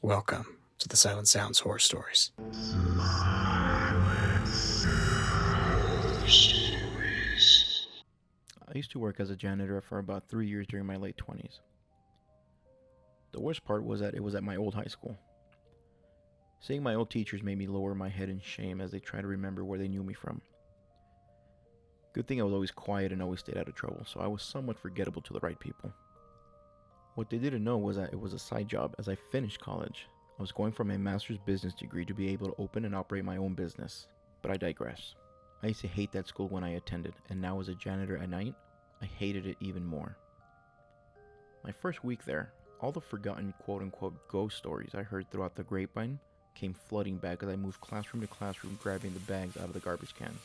Welcome to the Silent Sounds Horror Stories. I used to work as a janitor for about 3 years during my late 20s. The worst part was that it was at my old high school. Seeing my old teachers made me lower my head in shame as they tried to remember where they knew me from. Good thing I was always quiet and always stayed out of trouble, so I was somewhat forgettable to the right people. What they didn't know was that it was a side job. As I finished college, I was going for my master's business degree to be able to open and operate my own business. But I digress. I used to hate that school when I attended, and now as a janitor at night, I hated it even more. My first week there, all the forgotten quote-unquote ghost stories I heard throughout the grapevine came flooding back as I moved classroom to classroom grabbing the bags out of the garbage cans.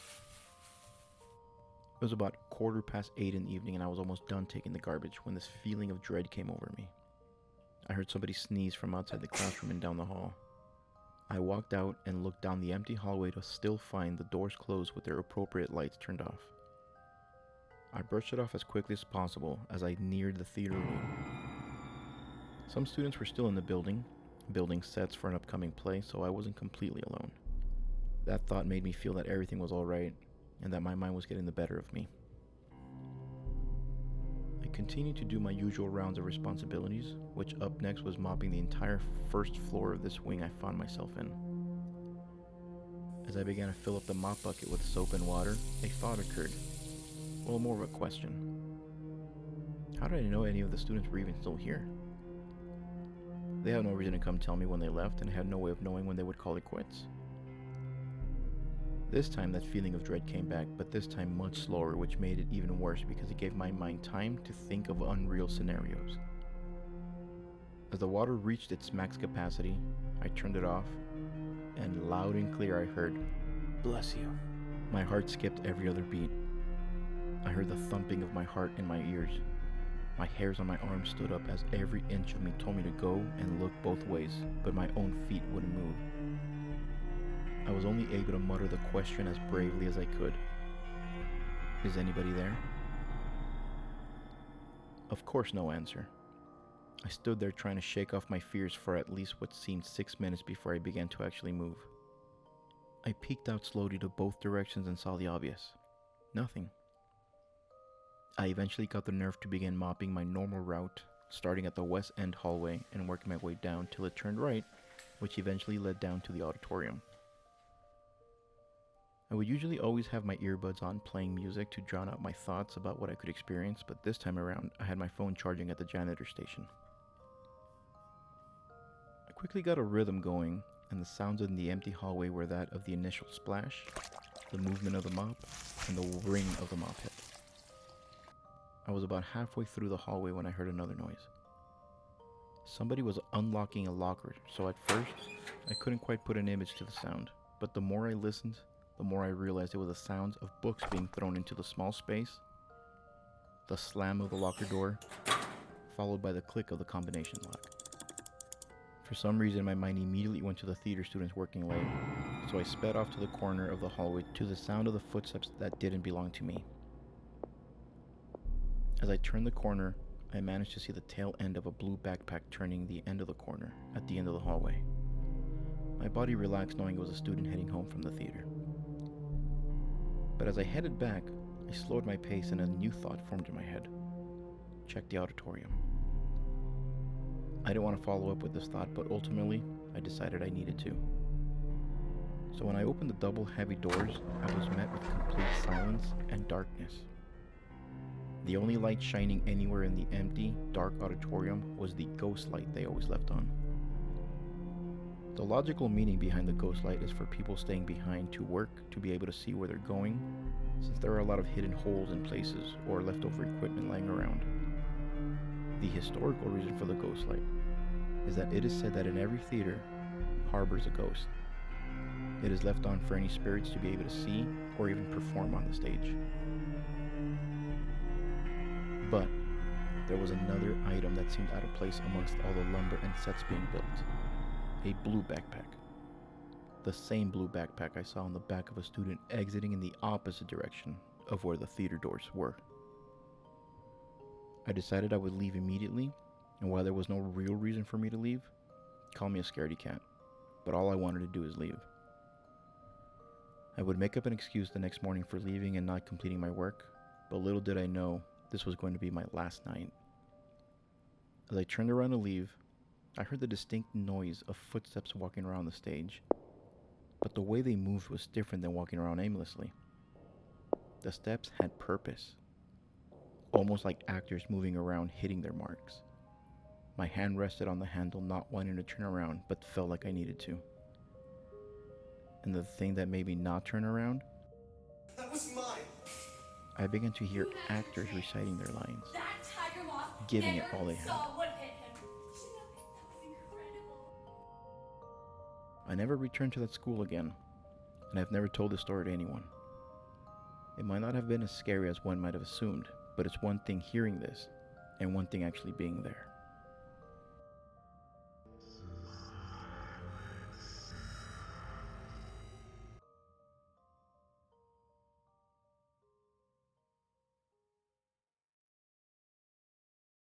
It was about 8:15 in the evening and I was almost done taking the garbage when this feeling of dread came over me. I heard somebody sneeze from outside the classroom and down the hall. I walked out and looked down the empty hallway to still find the doors closed with their appropriate lights turned off. I brushed it off as quickly as possible as I neared the theater wing. Some students were still in the building sets for an upcoming play, so I wasn't completely alone. That thought made me feel that everything was alright and that my mind was getting the better of me. I continued to do my usual rounds of responsibilities, which up next was mopping the entire first floor of this wing I found myself in. As I began to fill up the mop bucket with soap and water, a thought occurred. Well, more of a question. How did I know any of the students were even still here? They had no reason to come tell me when they left, and I had no way of knowing when they would call it quits. This time that feeling of dread came back, but this time much slower, which made it even worse because it gave my mind time to think of unreal scenarios. As the water reached its max capacity, I turned it off, and loud and clear I heard, "Bless you." My heart skipped every other beat. I heard the thumping of my heart in my ears. My hairs on my arms stood up as every inch of me told me to go and look both ways, but my own feet wouldn't move. I was only able to mutter the question as bravely as I could. "Is anybody there?" Of course, no answer. I stood there trying to shake off my fears for at least what seemed 6 minutes before I began to actually move. I peeked out slowly to both directions and saw the obvious. Nothing. I eventually got the nerve to begin mopping my normal route, starting at the west end hallway and working my way down till it turned right, which eventually led down to the auditorium. I would usually always have my earbuds on playing music to drown out my thoughts about what I could experience, but this time around I had my phone charging at the janitor station. I quickly got a rhythm going, and the sounds in the empty hallway were that of the initial splash, the movement of the mop, and the ring of the mop head. I was about halfway through the hallway when I heard another noise. Somebody was unlocking a locker, so at first, I couldn't quite put an image to the sound, but the more I listened, the more I realized it was the sounds of books being thrown into the small space, the slam of the locker door, followed by the click of the combination lock. For some reason, my mind immediately went to the theater students working late, so I sped off to the corner of the hallway to the sound of the footsteps that didn't belong to me. As I turned the corner, I managed to see the tail end of a blue backpack turning the end of the corner at the end of the hallway. My body relaxed knowing it was a student heading home from the theater. But as I headed back, I slowed my pace and a new thought formed in my head. Check the auditorium. I didn't want to follow up with this thought, but ultimately, I decided I needed to. So when I opened the double heavy doors, I was met with complete silence and darkness. The only light shining anywhere in the empty, dark auditorium was the ghost light they always left on. The logical meaning behind the ghost light is for people staying behind to work to be able to see where they're going, since there are a lot of hidden holes in places or leftover equipment lying around. The historical reason for the ghost light is that it is said that in every theater harbors a ghost. It is left on for any spirits to be able to see or even perform on the stage. But there was another item that seemed out of place amongst all the lumber and sets being built. A blue backpack. The same blue backpack I saw on the back of a student exiting in the opposite direction of where the theater doors were. I decided I would leave immediately, and while there was no real reason for me to leave, call me a scaredy cat, but all I wanted to do is leave. I would make up an excuse the next morning for leaving and not completing my work, but little did I know this was going to be my last night. As I turned around to leave, I heard the distinct noise of footsteps walking around the stage, but the way they moved was different than walking around aimlessly. The steps had purpose, almost like actors moving around hitting their marks. My hand rested on the handle, not wanting to turn around, but felt like I needed to. And the thing that made me not turn around? That was mine. I began to hear actors reciting their lines, giving it all they had. I never returned to that school again, and I've never told this story to anyone. It might not have been as scary as one might have assumed, but it's one thing hearing this, and one thing actually being there.